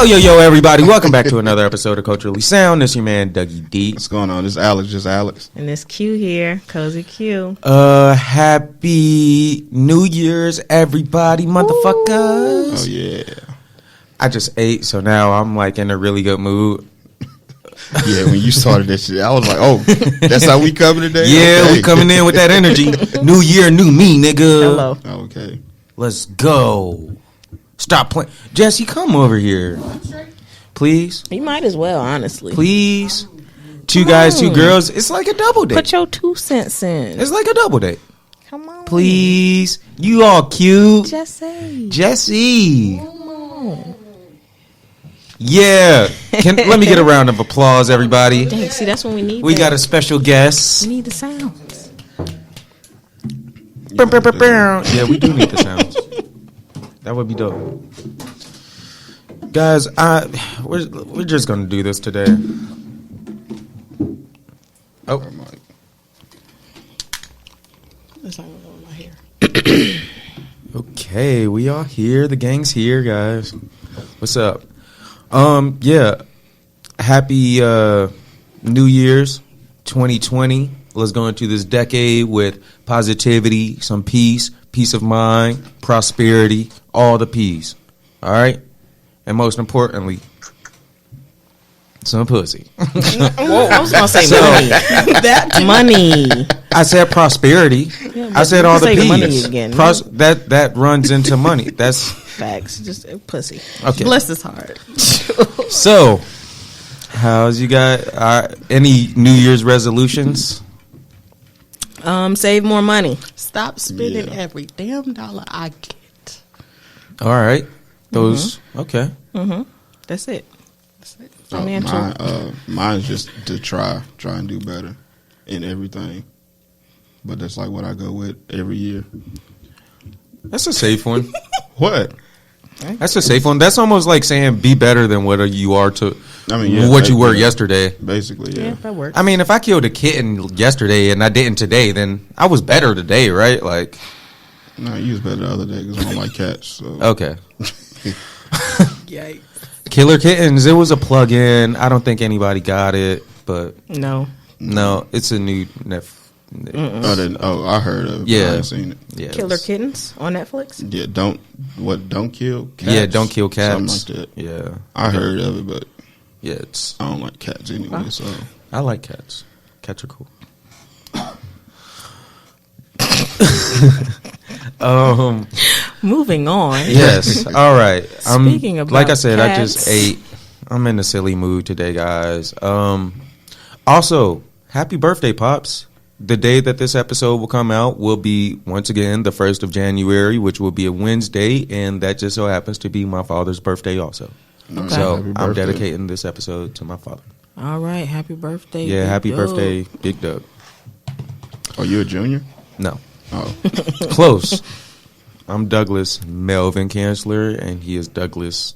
Yo, everybody. Welcome back to another episode of Culturally Sound. This your man, Dougie D. What's going on? This is Alex, just Alex. And this Q here, Cozy Q. Happy New Year's, everybody, motherfuckers. Oh, yeah. I just ate, so now I'm like in a really good mood. Yeah, when you started that shit, I was like, oh, that's how we coming today? Yeah, okay. we coming in with that energy. New year, new me, nigga. Hello. Okay. Let's go. Stop playing. Jesse, come over here. Please. You might as well, honestly. Please. Two guys, two girls. It's like a double date. Put your 2 cents in. It's like a double date. Come on. Please. You all cute. Jesse. Come on. Yeah. Let me get a round of applause, everybody. Dang, see, that's when we need We got a special guest. We need the sounds. Yeah, we do need the sounds. That would be dope. Guys, we're just going to do this today. Oh. That's not going on my hair. Okay, we are here. The gang's here, guys. What's up? Yeah. Happy New Year's 2020. Let's go into this decade with positivity, some peace of mind, prosperity, all the P's. All right? And most importantly, some pussy. Whoa, I was going to say money. Money. I said prosperity. Yeah, I said all the P's. Money again. That runs into money. That's facts. Just pussy. Okay. Bless his heart. So, how's you got any New Year's resolutions? Save more money. Stop spending every damn dollar I get. All right. Those, okay. Mm-hmm. That's it. Mine's just to try and do better in everything. But that's like what I go with every year. That's a safe one. What? That's a safe one. That's almost like saying be better than what you are to. I mean, yeah, what you were yesterday. Basically, yeah. Yeah, that works. I mean, if I killed a kitten yesterday and I didn't today, then I was better today, right? Like, no, you was better the other day because I don't like cats. So. Okay. Yikes. Killer Kittens. It was a plug-in. I don't think anybody got it, but no, it's a new Netflix. I heard of it. Yeah, I haven't seen it. Yeah, Killer Kittens on Netflix. Yeah, don't kill cats. Yeah, don't kill cats. Something like that. Yeah, I heard of it, but yeah, I don't like cats anyway. So I like cats. Cats are cool. Moving on. Yes. All right. Speaking about like I said, cats. I just ate. I'm in a silly mood today, guys. Also, happy birthday, Pops. The day that this episode will come out will be, once again, the 1st of January, which will be a Wednesday, and that just so happens to be my father's birthday also. Okay. So I'm dedicating this episode to my father. All right. Happy birthday. Yeah, happy Doug. birthday, Big Doug. Are you a junior? No. Oh. Close. I'm Douglas Melvin Chancellor, and he is Douglas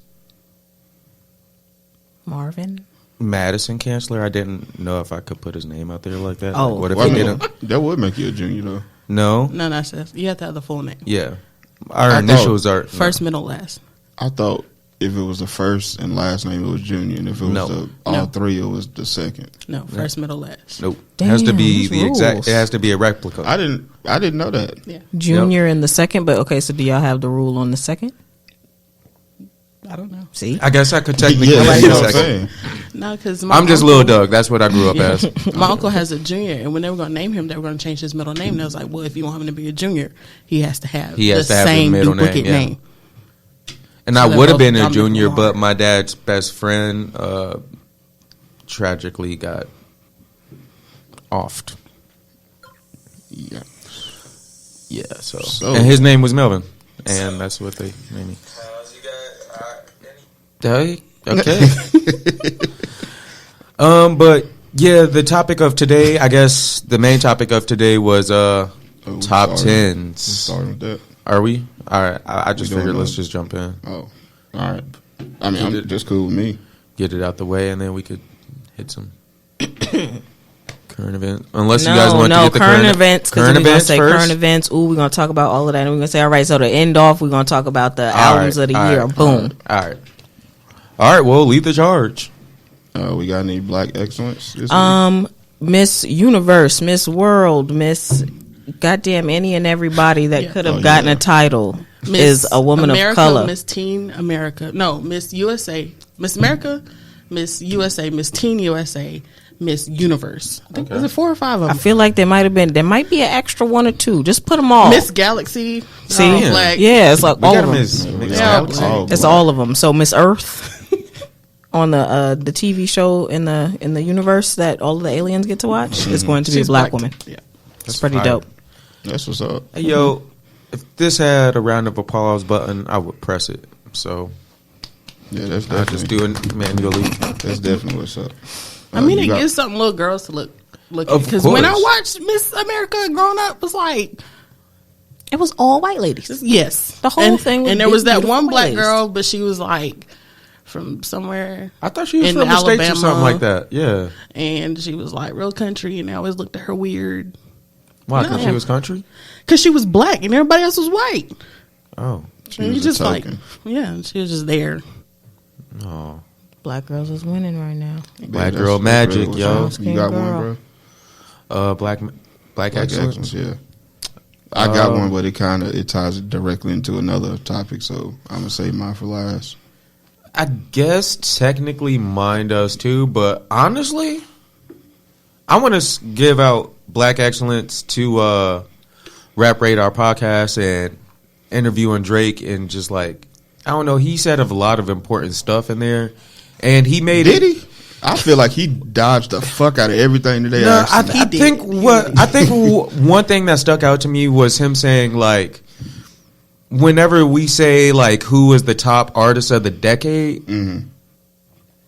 Marvin Madison Chancellor. I didn't know if I could put his name out there like that. Oh. Like, what if Well, he I mean, didn't? that would make you a junior, though. No. No, that's it. You have to have the full name. Yeah. Our initials are First, middle, last. I thought if it was the first and last name, it was junior, and if it was all three, it was the second. No, first, middle, last. Nope. Damn, it has to be these the exact. rules. It has to be a replica. I didn't know that. Yeah. Junior in the second, but okay. So do y'all have the rule on the second? I don't know. See, I guess I could technically. Yeah, be that's a what I'm second. saying. No, because I'm just Lil Doug. That's what I grew up as. My uncle has a junior, and when they were going to name him, they were going to change his middle name. And I was like, well, if you want him to be a junior, he has to have the same middle duplicate name. Yeah. name. And So I they're would have both been a Dominic junior, Lamar. but my dad's best friend tragically got offed. Yeah. Yeah, so So- and his name was Melvin, and that's what they named me. Okay. But yeah, the topic of today, I guess the main topic of today was top tens. Starting with that. Are we? All right. I just We doing figured let's that? just jump in, Oh, all right. I mean, I'm just cool with me. get it out the way, and then we could hit some current events. Unless you guys want to get the current events. Because we're gonna say first. current events. Ooh, we're gonna talk about all of that, and we're gonna say, all right. So to end off, we're gonna talk about the albums of the year. All right, Boom. All right. All right, well, lead the charge. We got any black excellence this week? Miss Universe, Miss World, Miss goddamn any and everybody that could have gotten a title is a woman America, of color. Miss Teen America. No, Miss USA. Miss America, Miss USA, Miss Teen USA, Miss Universe. I think, was it 4 or 5 of I them? feel like there might be an extra 1 or 2. Just put them all. Miss Galaxy. See? all black. Yeah, it's like We all got of them. Miss Yeah, It's all of them. So Miss Earth on the TV show in the universe that all of the aliens get to watch is going to be She's a black woman. Yeah. It's pretty fire. dope. That's what's up. Hey, yo, if this had a round of applause button, I would press it. So Yeah, that's I just definitely do it manually. that's definitely what's up. I mean, You it got- gives something little girls to look at. Of Because when I course. watched Miss America growing up, it was like, It was all white ladies. yes. The whole and, thing was And there was that beautiful one black ladies. girl, but she was like from somewhere. I thought she was In from the States or Alabama. something like that. Yeah. And she was like real country, and I always looked at her weird. Why? Because No. she was country? Because she was black and everybody else was white. Oh. She And was you a just like, token. yeah, she was just there. Oh. Black girls is winning right now. Black Yeah, girl that's magic, really what's yo. up. You got one, Girl. bro? Black Black excellence. excellence, yeah. I got one, but it ties directly into another topic, so I'm gonna save mine for last. I guess technically mine does too, but honestly, I want to give out black excellence to Rap Radar podcast and interviewing Drake, and just like, I don't know, he said a lot of important stuff in there, and he made Did it. he? I feel like he dodged the fuck out of everything today. No, I actually. think one thing that stuck out to me was him saying, like, whenever we say like who is the top artist of the decade,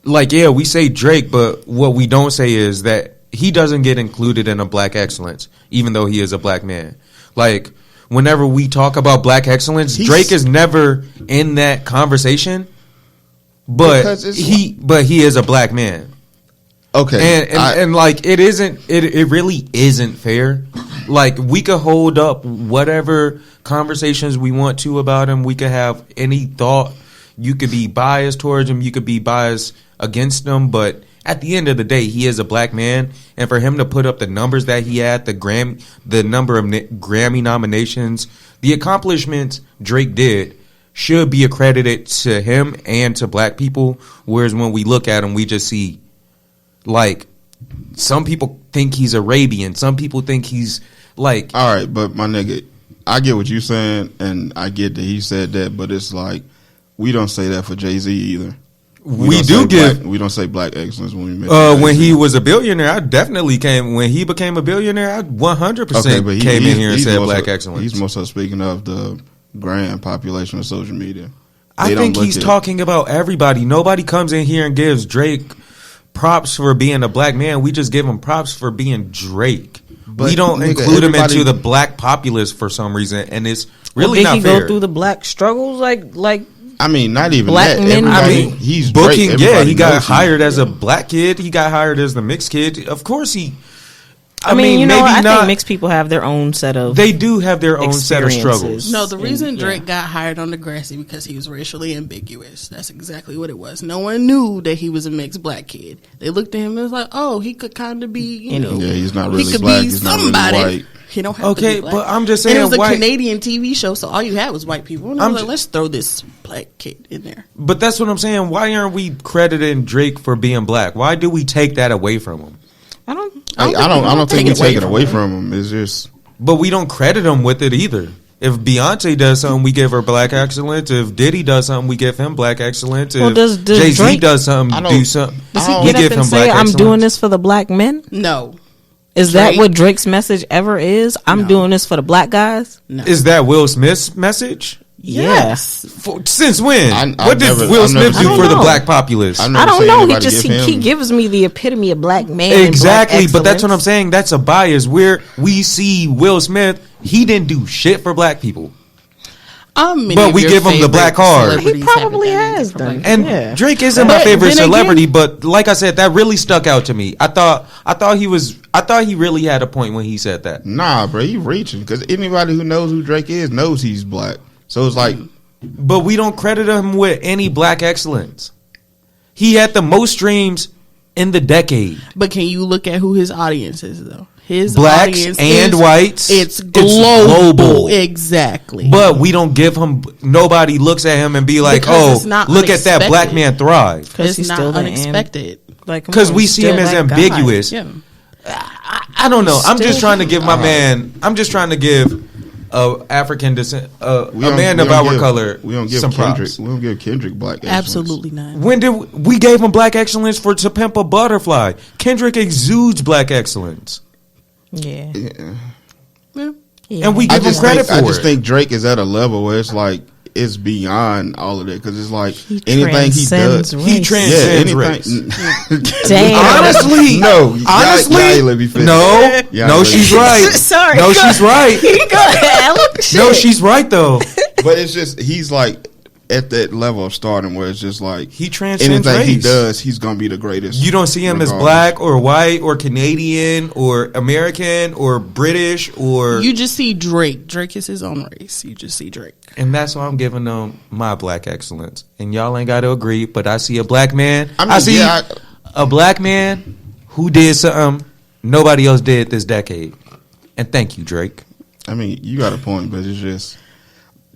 like, yeah, we say Drake, but what we don't say is that he doesn't get included in a black excellence, even though he is a black man. Like, whenever we talk about black excellence, Drake is never in that conversation. But Because it's he is a black man. Okay, And like, it really isn't fair. Like, we could hold up whatever conversations we want to about him. We could have any thought. You could be biased towards him. You could be biased against him. But at the end of the day, he is a black man. And for him to put up the numbers that he had, the number of Grammy nominations, the accomplishments Drake did, should be accredited to him and to black people. Whereas when we look at him, we just see, like, some people think he's Arabian. Some people think he's like. all right, but my nigga, I get what you're saying, and I get that he said that, but it's like, we don't say that for Jay-Z either. We don't do say give. we don't say black excellence when we mention When Jay-Z. he was a billionaire, I definitely came. When he became a billionaire, I 100% came in here and said more black so- excellence. He's more so speaking of the grand population of social media. I They don't think look he's at- talking about everybody. Nobody comes in here and gives Drake props for being a black man. We just give him props for being Drake. But, we don't nigga, include him everybody- into the black populace for some reason, and it's really Did not he fair. go through the black struggles like I mean, not even Black that. men- I Everybody- mean, he's booking. Drake. Yeah, Everybody he got knows hired as a black kid. He got hired as the mixed kid. Of course, he. I mean, you know, maybe I not. think mixed people have their own set of. They do have their own set of experiences. struggles. No, the reason And, yeah. Drake got hired on Degrassi because he was racially ambiguous. That's exactly what it was. No one knew that he was a mixed black kid. They looked at him and was like, "Oh, he could kind of be, you know, Yeah, he's not he really could black. be He's not really somebody." white. He don't have Okay, to be black. but I'm just And saying, it was a white- Canadian TV show, so all you had was white people. And I I'm was like, ju- let's throw this black kid in there. But that's what I'm saying. Why aren't we crediting Drake for being black? Why do we take that away from him? I don't. I don't think we it take it away from him. It's just But we don't credit him with it either. If Beyonce does something, we give her black excellence. If Diddy does something, we give him black excellence. Well, If does Jay-Z Drake- does something, I don't- do something, Does Oh, he we get give up him and say, black "I'm excellence. doing this for the black men"? No, Is that Drake- what Drake's message ever is? I'm doing this for the black guys. no. Is that Will Smith's message? yes. Since when? I What does never- Will I've never Smith do seen for the him. black populace? I've I never don't seen know. He anybody just give he him- gives me the epitome of black man. and Exactly, black but that's what I'm excellence. saying. That's a bias. Where we see Will Smith, he didn't do shit for black people. Many But of we your give him the favorite black card. celebrities He probably have done has for done. black And Yeah. Drake isn't my But favorite then again- celebrity, but like I said, that really stuck out to me. I thought he really had a point when he said that. Nah, bro, you reaching because anybody who knows who Drake is knows he's black. So it's like, But we don't credit him with any black excellence. He had the most streams in the decade. But can you look at who his audience is, though? His Blacks audience and is, whites. It's global. global. Exactly. But we don't give him. Nobody looks at him and be like, Because it's "Oh, not look at that unexpected. black man thrive." Because it's not unexpected. Like, Because we see him as ambiguous. Yeah. I don't know. I'm just Still trying to give my man. I'm just trying to give African descent, a We don't- man we of don't our give- color, We don't give some Kendrick. props. We don't give Kendrick black excellence. Absolutely not. When did we gave him black excellence for To Pimp a Butterfly? Kendrick exudes black excellence, Yeah. Yeah. Yeah. and we I give him just credit think, for I just it. think Drake is at a level where it's like it's beyond all of that because it's like He anything he transcends does. He race. transcends Yeah, race. Damn. Honestly, no, honestly, y'all let me finish. no, Y'all no, let she's me right. Sorry. No, Go- she's right. Go ahead. No, she's right though. But it's just he's like at that level of stardom where it's just like He transcends anything he race. does, he's gonna be the greatest. You don't see him as regardless. black or white or Canadian or American or British or, You just see Drake. Drake is his own race. You just see Drake. and that's why I'm giving them my black excellence. And y'all ain't got to agree, but I see a black man. I mean, I see yeah, a black man who did something nobody else did this decade. And thank you, Drake. I mean, you got a point, but it's just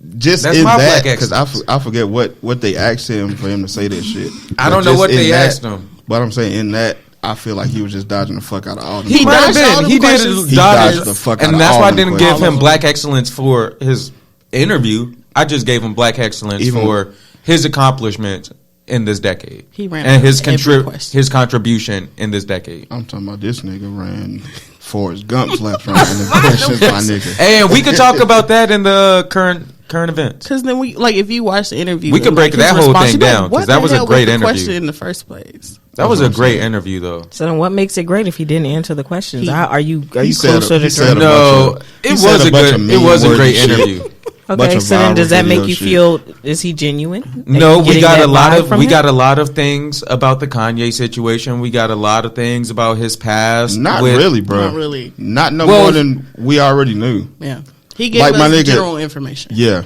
That's in my that black because I forget what they asked him for him to say that shit. I But don't know just what in they that- asked him. But I'm saying in that, I feel like he was just dodging the fuck out of all. He He might have dodged all been. them He did questions. He dodge dodged the fuck out and of that's all why I them didn't questions. give him black excellence for his interview. I just gave him black excellence Even- for his accomplishments in this decade. He ran and his every question. his contribution in this decade. I'm talking about this nigga ran Forrest Gump's left right in the questions, my nigga. And we could talk about that in the current events. Because then we like if you watch the interview, We could and, break like, that his whole response, thing you'd be like, down, 'cause what that the was a hell great the interview. question in the first place. That was what a I'm great saying. interview, though. So then, what makes it great if he didn't answer the questions? He- Are you he said closer a- to he said Drake? a No, bunch of- it he said was a a bunch good. of It mean was a words great and shit. interview. bunch Okay, of so then viral does that make video you shit. feel? Is he genuine? No, Like, we getting got that a lot vibe of from we him? got a lot of things about the Kanye situation. We got a lot of things about his past. Not with- really, bro. Not really. Not no Well, more than we already knew. Yeah, he gave Like my us nigga- general information. Yeah,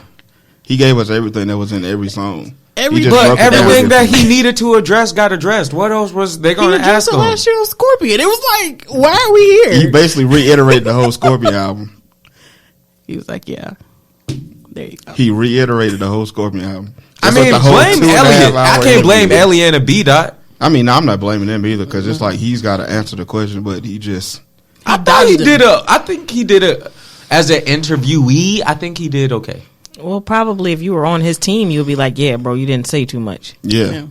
he gave us everything that was in every song. Every- He just But broke it down everything that differently. he needed to address got addressed. What else was they He going to addressed ask it him? last year on Scorpion. It was like, why are we here? He basically reiterated the whole Scorpion album. He was like, yeah, there you go. He reiterated the whole Scorpion album. I That's what mean, the whole blame 2.5 Elliot. I hour can't blame interview- Elliot and B Dot. I mean, I'm not blaming them either because it's like he's got to answer the question, but he just I thought he dodged did a. I think he did a. As an interviewee, I think he did okay. Well, probably if you were on his team, you would be like, "Yeah, bro, you didn't say too much." yeah.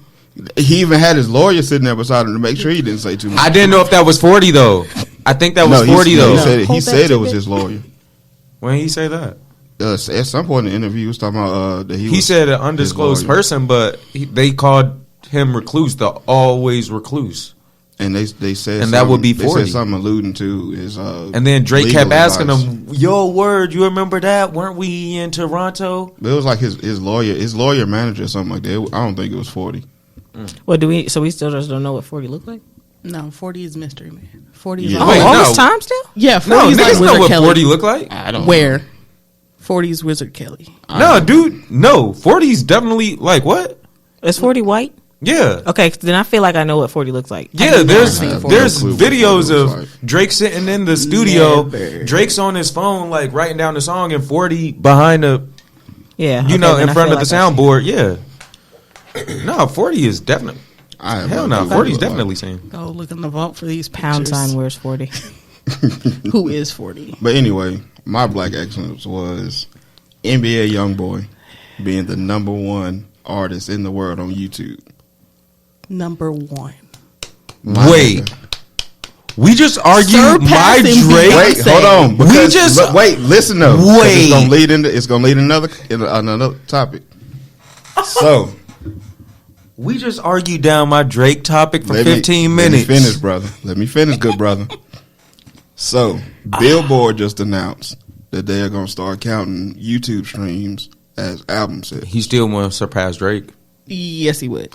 He even had his lawyer sitting there beside him to make sure he didn't say too much. I didn't know if that was 40 though. I think that was No, 40 he though. said it. He Hold that said it was tidbit. his lawyer. When he say that, At some point in the interview, he was talking about that he was said an his undisclosed lawyer. person, but they called him recluse, the always recluse. And they said, And that would be They 40. said something alluding to his. And then Drake legal kept asking advice. him, "Yo, word, you remember that? Weren't we in Toronto?" But it was like his lawyer manager or something like that. I don't think it was 40. Well, do we? So we still just don't know what 40 looked like. No, 40 is mystery, man. 40 is Yeah. Oh, Wait, all no. this time still? yeah. 40 No, is like niggas know Wizard what Kelly. 40 look like. I don't Where 40 is Wizard Kelly. No, dude, no. 40's definitely like what? Is 40 white? Yeah. Okay, then I feel like I know what 40 looks like. Yeah, never there's seen 40. there's No clue what videos 40 of looks like. Drake sitting in the studio. Never. Drake's on his phone, like writing down the song, and 40 behind the, Yeah, you okay, know, then in I front feel of the like I see. soundboard. Yeah. No, 40 is definitely. I have Hell no no, clue 40 is what it definitely was. same. Go look in the vault for these Pound pictures. sign, where's 40? Who is 40? But anyway, my black excellence was NBA YoungBoy being the number one artist in the world on YouTube. Number one. My Wait. nigga. We just argued my Surpassing Drake. Beyonce. Wait, hold on. Because, just- wait. Listen though. 'cause Wait. It's gonna lead another topic. So We just argued down my Drake topic for 15 minutes. Let me finish, brother. Let me finish, good brother. So Billboard just announced that they are gonna start counting YouTube streams as album sales. He still want to surpass Drake. Yes, he would.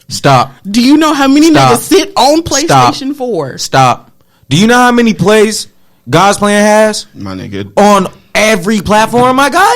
Stop. Do you know how many Stop. niggas sit on Stop. PlayStation 4? Stop. Do you know how many plays God's Plan has My nigga, on every platform, my guy?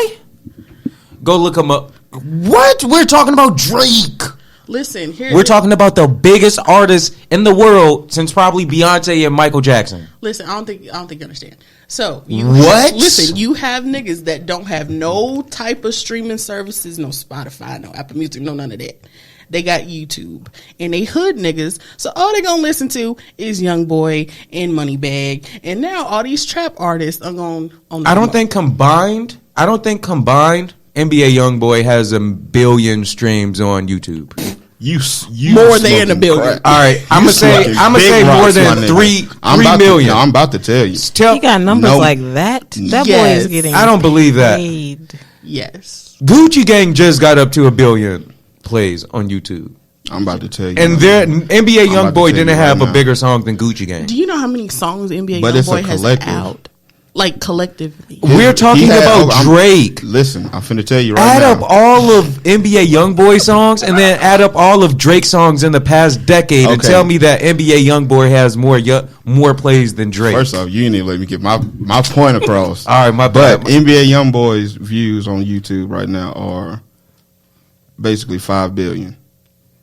Go look him up. What? We're talking about Drake. Listen, here We're talking about the biggest artists in the world since probably Beyonce and Michael Jackson. Listen, I don't think you understand. So What? Listen, you have niggas that don't have no type of streaming services, no Spotify, no Apple Music, no none of that. They got YouTube, and they hood niggas. So all they gonna listen to is Young Boy and Moneybag, and now all these trap artists are going on. I don't think combined, NBA YoungBoy has 1 billion streams on YouTube. You More than a billion. Crack. All right, I'm gonna say more than 3 million. I'm about to tell you. He got numbers like that. That boy Yes. is getting. I don't believe that. paid. Yes. Gucci Gang just got up to 1 billion plays on YouTube, I'm about to tell you. and their NBA I'm about to YoungBoy tell didn't you have right a now. bigger song than Gucci Gang. Do you know how many songs NBA But it's a YoungBoy has collective. out? Like collectively. We're talking He had about I'm- Drake. Listen, I'm finna tell you right Add now. up all of NBA YoungBoy songs, and then add up all of Drake songs in the past decade, and Okay. tell me that NBA YoungBoy has more plays than Drake. First off, you didn't even let me get my point across. All right, my But bad. NBA YoungBoy's views on YouTube right now are basically 5 billion.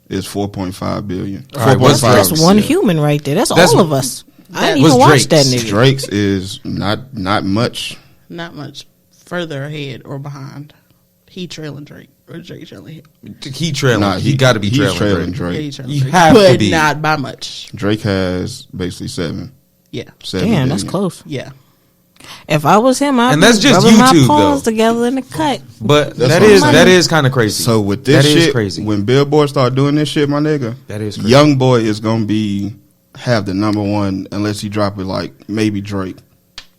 It's 4.5 billion. All right, what's 4.5, That's one yeah. human right there. That's That's- all of us. I didn't what's even watch Drake's? that nigga. Drake's is not much. Not much further ahead or behind. He trailing Drake or Drake trailing him. He trailing. Nah, he got to be he's trailing. Drake. Yeah, Drake. he trailing You Drake. have to but be. not by much. Drake has basically 7. Yeah. 7 Damn, that's billion. close. Yeah. If I was him, I'd And that's be just rubbing my YouTube, paws though. together in the cut. But That's that what I'm is saying. that is kind of crazy. So with this that is shit, crazy. when Billboard start doing this shit, my nigga, That is crazy. Young Boy is gonna have the number one unless he drop it like maybe Drake,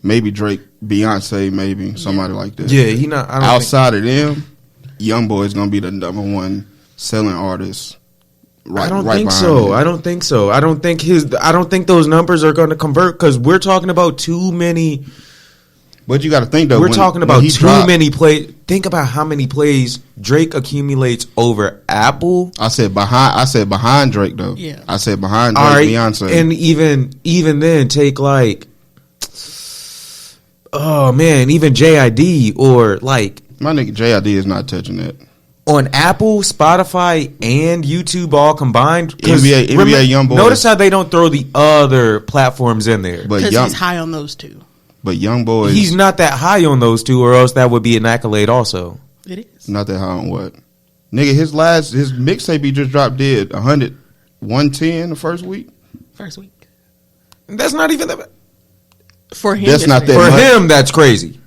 Beyonce, maybe somebody like that. Yeah, he not. I don't think, Outside of them, Young Boy is gonna be the number one selling artist. Right, I don't right think behind so. him. I don't think so. I don't think those numbers are going to convert because we're talking about too many. But you got to think though. We're when- talking when about he too dropped- many plays. Think about how many plays Drake accumulates over Apple. I said behind Drake though. Yeah. I said behind Drake, All right, Beyonce. and even then, take like, oh man, even JID or like My nigga JID is not touching that. on Apple, Spotify, and YouTube all combined. 'Cause NBA YoungBoy. Notice how they don't throw the other platforms in there. But Because young, he's high on those two. but Young Boy is He's not that high on those two, or else that would be an accolade also. It is. not that high on what. Nigga, his mixtape he just dropped did 100, 110 the first week. First week. That's not even that. For him, That's it's not crazy. that For much. him, that's crazy.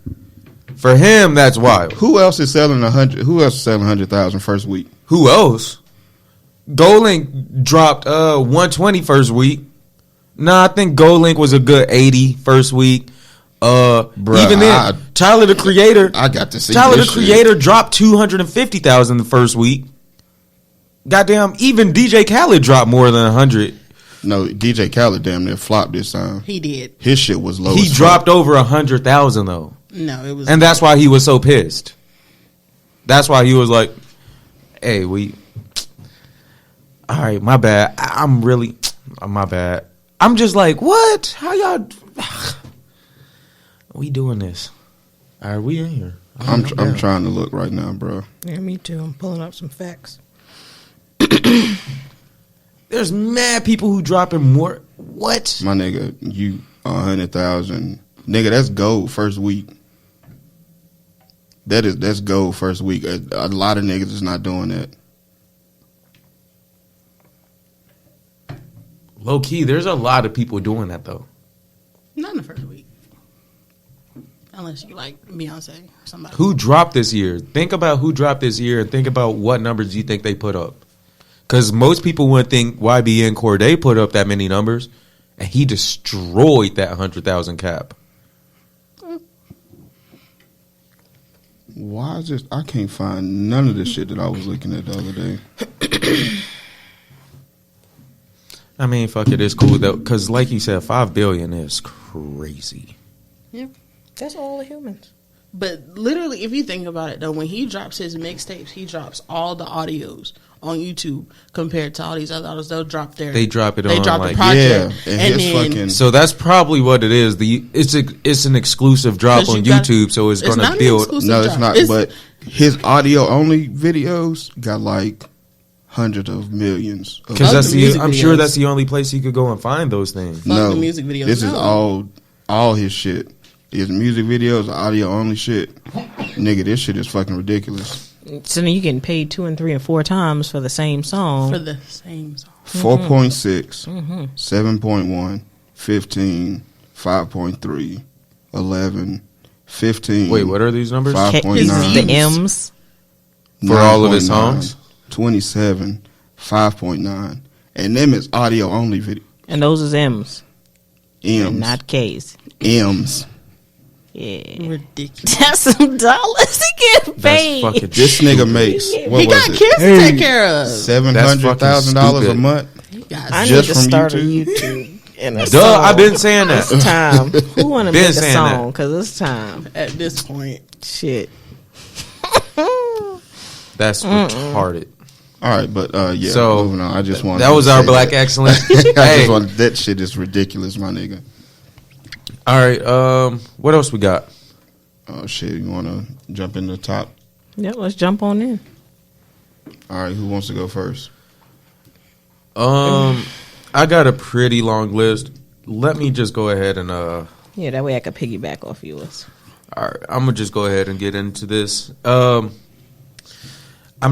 For him, that's wild. Who else is selling 100? Who else is selling 100,000 first week? Who else? GoldLink dropped 120 first week. Nah, I think GoldLink was a good 80 first week. Bruh, Even then, Tyler the Creator. I got to see Tyler the this shit. Creator dropped 250,000 the first week. Goddamn, even DJ Khaled dropped more than 100. No, DJ Khaled damn near flopped this time. He did. His shit was low. He as fuck. dropped over 100,000 though, No, it was. and that's why he was so pissed. That's why he was like, "Hey, all right, my bad. I'm really, my bad. I'm just like, what? How y'all? We doing this? Are we in here? I'm trying to look right now, bro. Yeah, me too. I'm pulling up some facts. There's mad people who dropping more. What? My nigga, you 100,000. Nigga, that's gold first week. That's gold first week. A lot of niggas is not doing that. Low key, there's a lot of people doing that though. Not in the first week. Unless you like Beyonce or somebody. Who dropped this year? Think about who dropped this year and think about what numbers you think they put up. Because most people wouldn't think YBN Cordae put up that many numbers, and he destroyed that 100,000 cap. Why is this? I can't find none of the shit that I was looking at the other day. I mean, fuck it, it's cool though. Because like you said, 5 billion is crazy. Yeah. That's all the humans. But literally, if you think about it, though, when he drops his mixtapes, he drops all the audios on YouTube compared to all these other audios. They'll drop their. They drop it They on drop like the project, yeah, and and his then fucking- so that's probably what it is. It's an exclusive drop 'Cause on you got- YouTube, so it's it's going not to an build. exclusive No, it's drop. not. But his audio only videos got like hundreds of millions. Because Love the music I'm sure videos. that's the only place you could go and find those things. Fuck the music videos. This is No. all his shit. His music videos, audio only shit. Nigga, this shit is fucking ridiculous. So then you getting paid 2 and 3 and 4 times for the same song. For the same song. 4.6, 7.1, 15, 5.3, 11, 15. Wait, what are these numbers? 5.9. The M's. For all of his 9.9, songs? 27, 5.9. And them is audio only video. And those is M's. M's. Not K's. M's. Yeah. Ridiculous. That's some dollars he get paid. That's fucking This nigga makes, what He was got it? kids to take care of. $700,000 a stupid. month. He got I Just need to from start YouTube? a YouTube and a Duh, song. I've been saying that. It's time. Who want to Been make a saying song? that. Because it's time. at this point. Shit. That's retarded. All right, but yeah, So, moving on. I just wanted That to was our say black that. excellence. I Hey, just wanted, that shit is ridiculous, my nigga. all right. What else we got? Oh shit, you want to jump in the top? Yeah, let's jump on in. All right, who wants to go first? I got a pretty long list. Let me just go ahead and Yeah, that way I could piggyback off yours. all right, I'm gonna just go ahead and get into this. I'm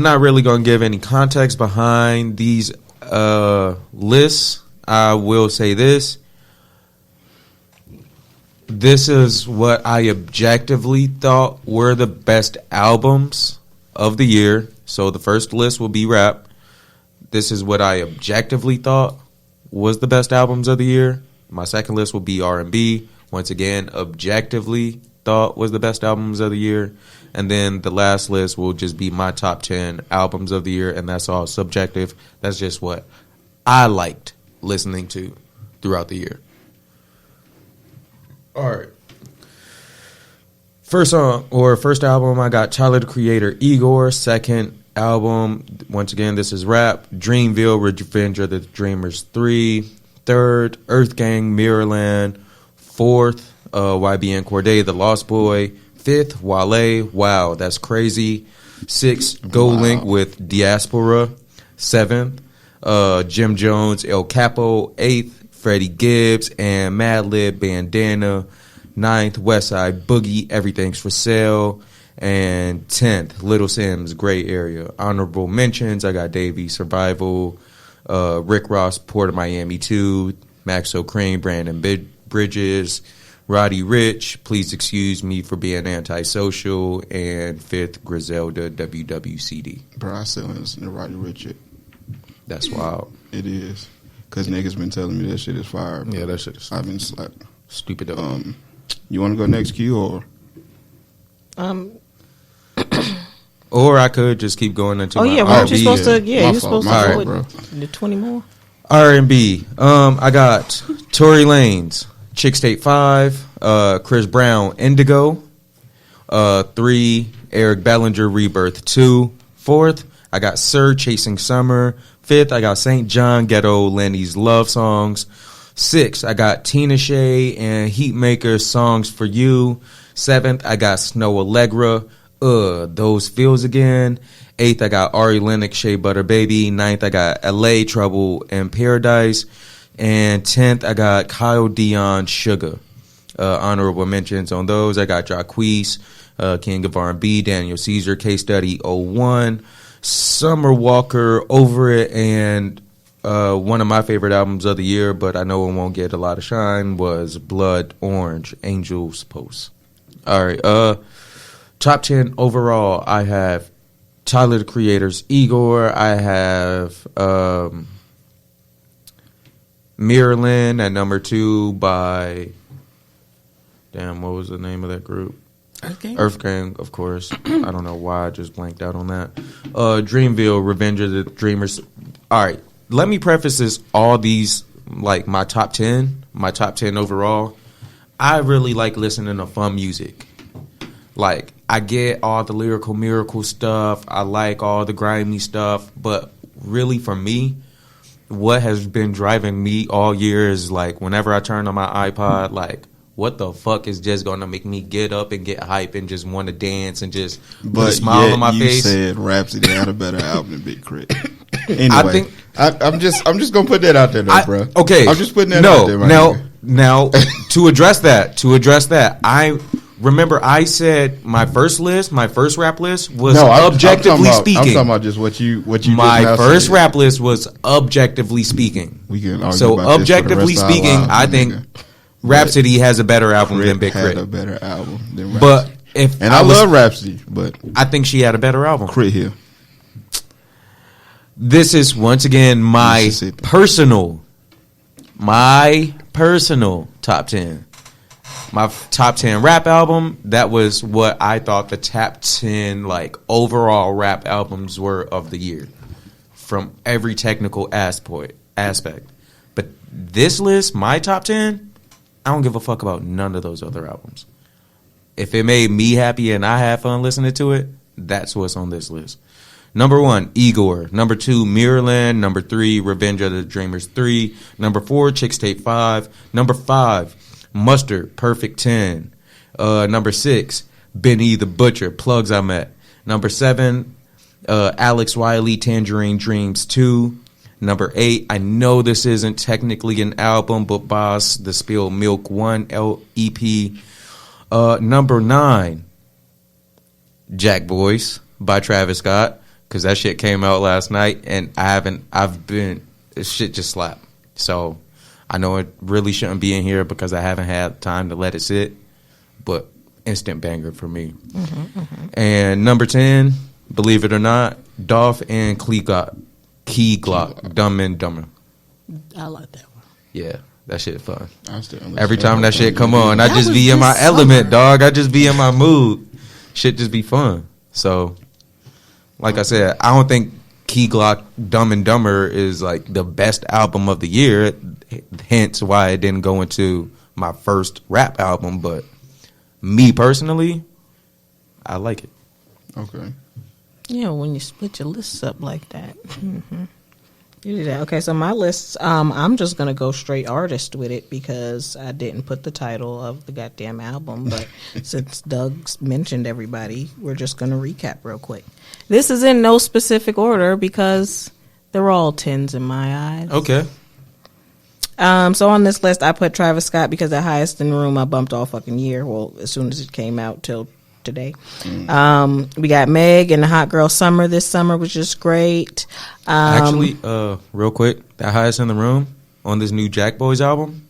not really gonna give any context behind these lists. I will say this. This is what I objectively thought were the best albums of the year. So the first list will be rap. This is what I objectively thought was the best albums of the year. My second list will be R&B. Once again, objectively thought was the best albums of the year. And then the last list will just be my top 10 albums of the year, and that's all subjective. That's just what I liked listening to throughout the year. All right. First song or first album, I got Tyler the Creator, Igor. Second album, once again, this is rap. Dreamville, Revenge of the Dreamers 3. Third, Earth Gang, Mirrorland. Fourth, YBN Cordae, The Lost Boy. Fifth, Wale, Wow, That's Crazy. Sixth, Go Link with Diaspora. Seventh, Jim Jones, El Capo. Eighth, Freddie Gibbs and Madlib, Bandana. Ninth, Westside Boogie, Everything's for Sale. And 10th, Little Sims, Gray Area. Honorable mentions, I got Davey, Survival, Rick Ross, Port of Miami 2, Max O'Crane, Brandon Bridges, Roddy Rich, Please Excuse Me for Being Antisocial, and 5th, Griselda, WWCD. Bro, I still listen to Roddy Richard. That's wild. It is. Because niggas been telling me that shit is fire. Yeah, that shit is I've been slapped. stupid. You want to go next, Q, or? Or I could just keep going into Oh my yeah, weren't you R&B. supposed to? Yeah, My you're fault, supposed my to fault, go bro. with the 20 more. R&B. I got Tory Lanez, Chick State 5, Chris Brown, Indigo. 3, Eric Bellinger, Rebirth 2. 4th, I got Sir, Chasing Summer. 5th, I got St. John, Ghetto, Lenny's Love Songs. 6th, I got Tina Shea and Heatmaker, Songs for You. 7th, I got Snow Allegra, Those Feels Again. 8th, I got Ari Lennox, Shea Butter Baby. 9th, I got LA, Trouble in Paradise. And 10th, I got Kyle Dion, Sugar. Honorable mentions on those, I got Jacquees, King of R&B, Daniel Caesar, Case Study 01, Summer Walker, Over It, and one of my favorite albums of the year, but I know it won't get a lot of shine, was Blood Orange, Angel's Post. All right, top 10 overall, I have Tyler the Creator's Igor. I have Mirrorland at number 2 by... Damn, what was the name of that group? Earth Gang, of course. I don't know why I just blanked out on that. Dreamville, Revenge of the Dreamers. All right, let me preface this. All these, like my top 10 overall. I really like listening to fun music. Like, I get all the lyrical miracle stuff. I like all the grimy stuff. But really, for me, what has been driving me all year is, like, whenever I turn on my iPod, like, what the fuck is just going to make me get up and get hype and just want to dance and just put a smile on my face? You said Rhapsody had a better album than Big Crit. Anyway, I'm just gonna put that out there, though, bro. Okay, I'm just putting that out there. Now, to address that, I remember I said my first rap list was objectively speaking. I'm talking about just what you. My first rap list was objectively speaking. We can argue so about objectively this for the rest of our speaking, lives, I think Rhapsody has a better album than Big Crit. Had a better album than Rhapsody. But if I love Rhapsody, but I think she had a better album. Crit here. This is once again my personal top 10. My top 10 rap album. That was what I thought the top 10 like overall rap albums were of the year, from every technical aspect. But this list, my top 10, I don't give a fuck about none of those other albums. If it made me happy and I had fun listening to it, that's what's on this list. Number 1, Igor. Number 2, Mirrorland. Number 3, Revenge of the Dreamers 3. Number 4, Chicks Tape 5. Number 5, Mustard, Perfect 10. Number 6, Benny the Butcher, Plugs I Met. Number 7, Alex Wiley, Tangerine Dreams 2. Number 8, I know this isn't technically an album, but Boss, the Spill Milk 1 EP. Number 9, Jack Boys by Travis Scott, because that shit came out last night, and this shit just slapped. So I know it really shouldn't be in here because I haven't had time to let it sit, but instant banger for me. And number 10, believe it or not, Dolph and Key Glock, Dumb and Dumber. I like that one. Yeah, that shit fun. Every time that shit come on, I just be in my element, dog. I just be in my mood. Shit just be fun. So, like I said, I don't think Key Glock, Dumb and Dumber is like the best album of the year. Hence why it didn't go into my first rap album. But me personally, I like it. Okay. Yeah, when you split your lists up like that. You do that. Okay, so my list, I'm just going to go straight artist with it because I didn't put the title of the goddamn album. But since Doug's mentioned everybody, we're just going to recap real quick. This is in no specific order because they're all 10s in my eyes. Okay. So on this list, I put Travis Scott because the highest in the room I bumped all fucking year. Well, as soon as it came out till today. We got Meg and the Hot Girl Summer this summer, which is great. Actually, real quick, that highest in the room on this new Jack Boys album,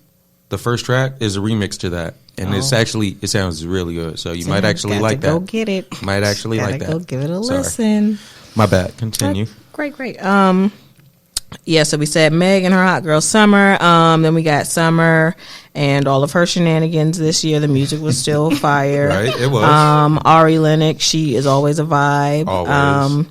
the first track is a remix to that, and it sounds really good. So you might actually like that. Go get it. Might actually like that. Go give it a listen. My bad. Continue. Great. Yeah, so we said Meg and her Hot Girl Summer. Then we got Summer and all of her shenanigans this year. The music was still fire. Right, it was. Ari Lennox, she is always a vibe. Always.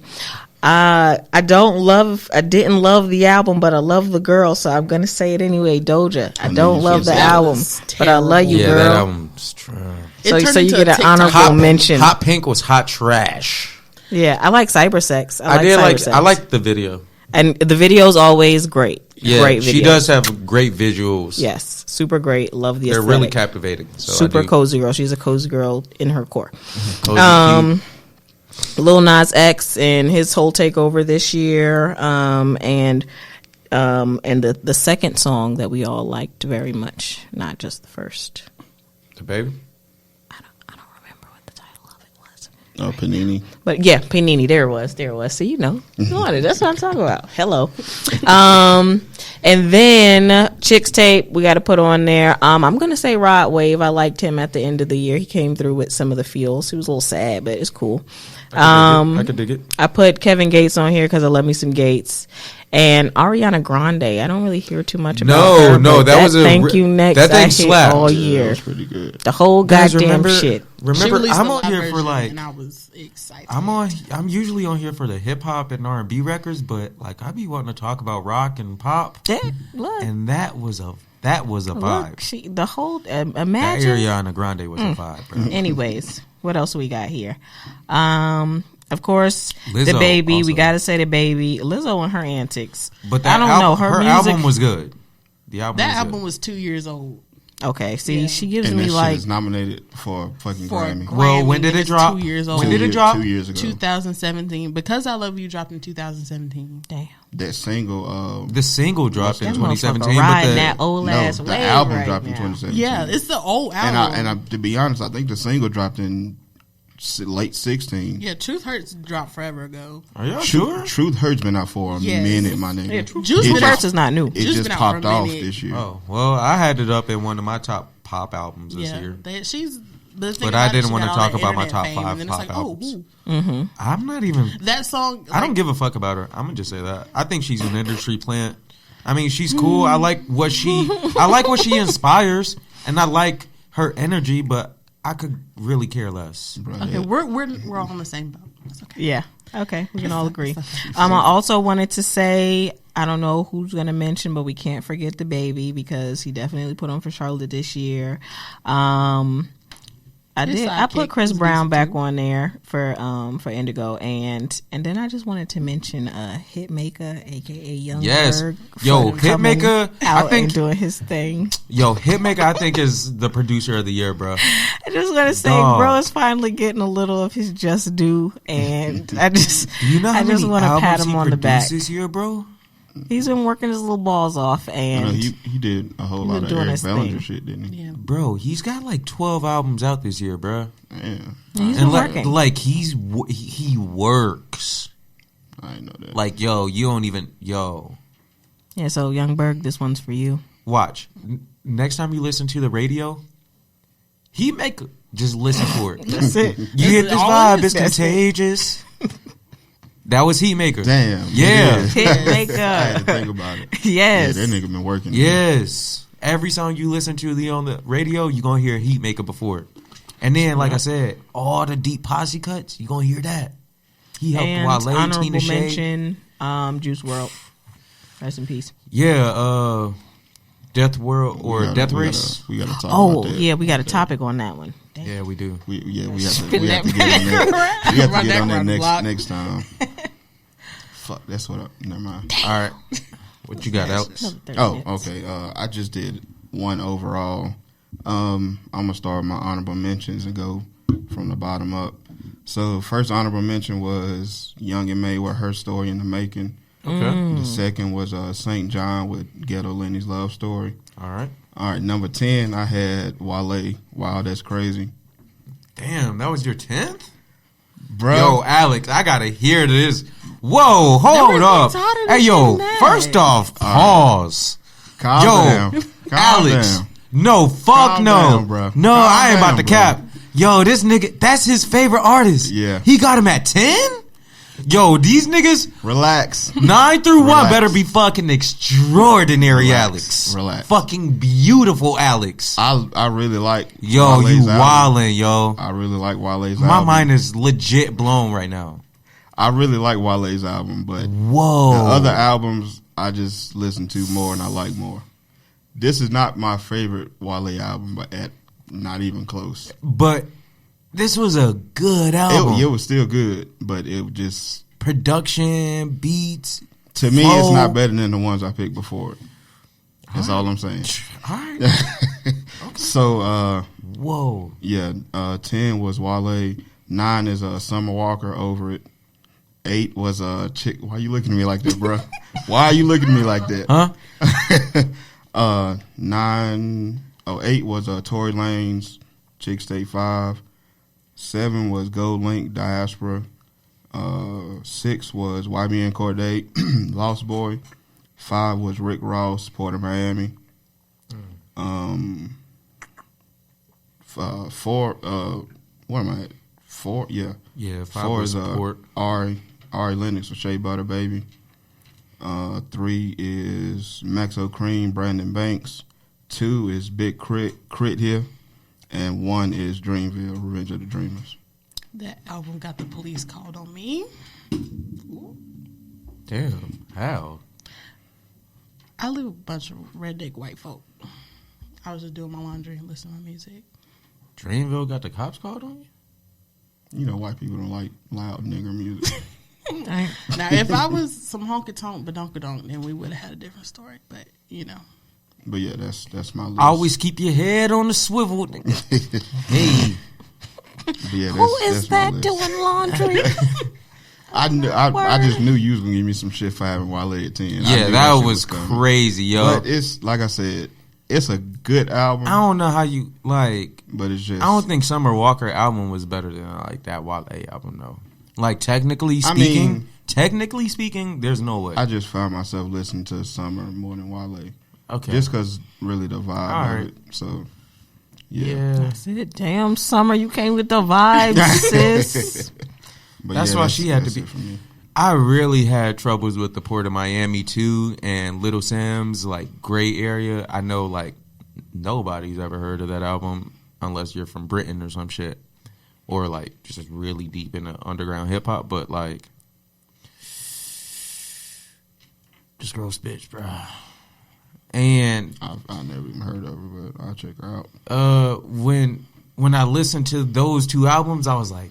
I didn't love the album, but I love the girl, so I'm gonna say it anyway. Doja. I don't love the album, but I love you, girl. That album's trash. So you get an honorable mention. Hot Pink was hot trash. Yeah, I like Cybersex. I like the video. And the video's always great. Yeah, great she does have great visuals. Yes, super great. Love the aesthetic. They're really captivating. So super cozy girl. She's a cozy girl in her core. Cozy, Lil Nas X and his whole takeover this year, and the second song that we all liked very much, not just the first. The Baby. I don't remember what the title of it was. Oh, Panini. But yeah, Panini. There it was. So you know, that's what I'm talking about. Hello. And then Chicks Tape, we got to put on there. I'm gonna say Rod Wave. I liked him at the end of the year. He came through with some of the feels. He was a little sad, but it's cool. I could dig it. I put Kevin Gates on here because I love me some Gates. And Ariana Grande, I don't really hear too much about her. No, that was a Thank You Next. That thing I slapped all Yeah, year. that was pretty good. The whole goddamn shit. Remember, I'm on here for like. and I was excited. I'm usually on here for the hip hop and R&B records, but like I be wanting to talk about rock and pop. Look, And that was a vibe. Look, the whole That imagine. Ariana Grande was a vibe, bro. Anyways, what else we got here? Of course, Lizzo the baby. also. We got to say the baby. Lizzo and her antics. But I don't know. Her music album was good. The album. That was album good. was 2 years old. Okay, see, Yeah. she gives And me that shit like is nominated for a fucking For a Grammy. Grammy. Well, when did and it it's drop? 2 years old. When did it drop? 2 years ago. 2017. Because I Love You dropped in 2017. damn. That single, The single dropped in That 2017, motherfucker but riding the, that old no, ass the wave album right dropped in now. 2017. Yeah, it's the old and album. to be honest, I think the single dropped in late 16. Yeah, Truth Hurts dropped forever ago. are y'all Truth, sure? Truth Hurts been out for a Yes. minute, my nigga. Yeah, Juice Juice been WRLD out- is not new. It Juice just been out popped for a off minute. this year. Oh well, I had it up in one of my top pop albums this Yeah, year. she's. The thing But I about it, didn't she wanna got all talk that about my internet top fame, 5 and then it's pop like, albums. ooh. I'm not even. That song. I don't give a fuck about her. I'm gonna just say that. I think she's an industry plant. I mean, she's cool. I like what she inspires, and I like her energy. But I could really care less. Bro, Okay, that- we're all on the same boat. It's okay. Yeah. Okay, we can all agree. I also wanted to say, I don't know who's going to mention, but we can't forget the baby because he definitely put on for Charlotte this year. I His did. I sidekick put Chris was Brown decent, back too. on there for Indigo, and then I just wanted to mention Hitmaker, aka Young Yes. Berg, Yo, for coming Hitmaker, I out think- and doing his thing. Yo, Hitmaker, I think is the producer of the year, bro. I just want to say, Dog. bro is finally getting a little of his just due, and I just, Do you know how I just many want to albums pat him he on the back. produced this year, bro? He's been working his little balls off, I know and he did a whole He lot been of doing Eric his Bellinger thing. shit, didn't he? Yeah. Bro, he's got like 12 albums out this year, bro. Yeah. he's been And working. like he works. I didn't know that. Like, yo, you don't even, yo. Yeah, so Young Berg, this one's for you. Watch. Next time you listen to the radio, just listen for it. That's it. You hit this all vibe, it is. it's contagious. That was Heatmaker. Damn. Yeah. I had to Hitmaker. think about it. Yes. Yeah, that nigga been working. Yes. Every song you listen to on the radio, you're going to hear Heatmaker before it. And then, like I said, all the deep posse cuts, you're going to hear that. He helped And Wale, honorable Tina Shay. mention, Juice WRLD. Rest in peace. Yeah, Death World or Death Race. We gotta talk Oh, about that. yeah, we got a topic on that one. Damn. Yeah, we do. We have to Spin get on that that. back We have to Run get that on that around the block. next time. Fuck, that's what. Never mind. All right. What you got, Alex? Another 30 Oh, minutes. okay. I just did one overall. I'm gonna start with my honorable mentions and go from the bottom up. So first honorable mention was Young and May with Her Story in the Making. Okay. The second was St. John with Ghetto Lenny's Love Story. All right. All right, number 10, I had Wale. Wow, that's crazy, Damn, that was your 10th? bro. Yo, Alex, I got to hear this. Whoa, hold up. tired of Hey, this yo, shit now. first off, pause. Calm Yo, down. Calm Alex. down. No, fuck Calm no. down, bro. No, Calm I ain't about down, to bro. cap. Yo, this nigga, that's his favorite artist. Yeah. He got him at 10? Yo, these niggas, Relax. 9 through 1 Relax. better be fucking extraordinary, Relax. Alex. Relax. Fucking beautiful, Alex. I really like Yo, Wale's you album. wildin', yo. I really like Wale's My album. mind is legit blown right now. I really like Wale's album, but Whoa. the other albums I just listen to more and I like more. This is not my favorite Wale album, but not even close. But this was a good album. It was still good, but it was just Production, beats. to me flow. it's not better than the ones I picked before it. That's all I'm saying. All right. So Whoa. yeah, 10 was Wale. 9 is Summer Walker, Over It. 8 was Chick. Why you looking at me like that, bro? Why are you looking at me like that? Huh? 8 was Tory Lanez, Chick State 5. 7 was Gold Link, Diaspora. 6 was YBN Cordae, Lost Boy. 5 was Rick Ross, Port of Miami. 4, what am I at? 4, yeah. Yeah, 5 4 was is support. Ari Lennox with Shea Butter Baby. 3 is Maxo Cream, Brandon Banks. 2 is Big Crit here. And 1 is Dreamville, Revenge of the Dreamers. That album got the police called on me. Damn. How? I live with a bunch of redneck white folk. I was just doing my laundry and listening to my music. Dreamville got the cops called on you? You know, white people don't like loud nigger music. Now, if I was some honky tonk badonkadonk, then we would have had a different story. But, you know, But yeah, that's my list. Always keep your head on the swivel. Hey. But yeah, Who is that's my that list. doing laundry? I just knew you was gonna give me some shit for having Wale at 10. I Yeah, knew that shit was coming. crazy, yo. But it's like I said, it's a good album. I don't know how you like. But it's just I don't think Summer Walker album was better than like that Wale album though. Like technically speaking, there's no way. I just found myself listening to Summer more than Wale. Okay, Just because really the vibe All of right. it. So yeah. yeah. That's it. Damn, Summer, you came with the vibes, sis. But That's why she had to that's be- it for me. I really had troubles with the Port of Miami too, and Little Sam's like gray area. I know like nobody's ever heard of that album unless you're from Britain or some shit, or like just really deep into underground hip hop. But like, this girl spitch, bro. And I never even heard of her, but I'll check her out. when I listened to those two albums, I was like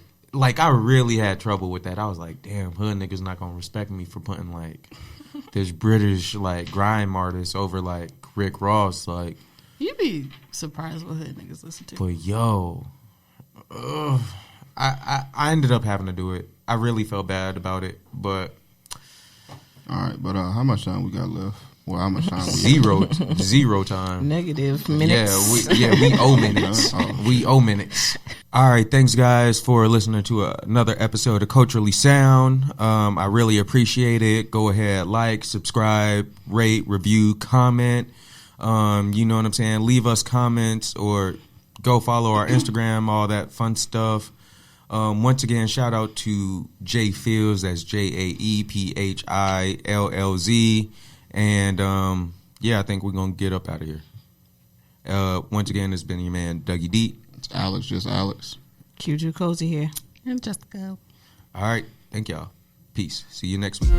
I really had trouble with that. I was like, damn, hood niggas not gonna respect me for putting like this British like grime artist over like Rick Ross. Like, You be surprised what hood niggas listen to. but yo, I ended up having to do it. I really felt bad about it, but All right, but how much time we got left? Well, how much time we got? zero time. Negative minutes. We owe minutes. We owe minutes. All right, thanks guys for listening to another episode of Culturally Sound. I really appreciate it. Go ahead, like, subscribe, rate, review, comment. You know what I'm saying? Leave us comments or go follow our Instagram, all that fun stuff. Once again, shout out to Jay Fields. That's JaePhillz. And yeah, I think we're gonna get up out of here. Once again, it's been your man Dougie D. It's Alex, just Alex. QJ Cozy here. And just go. All right, thank y'all. Peace. See you next week.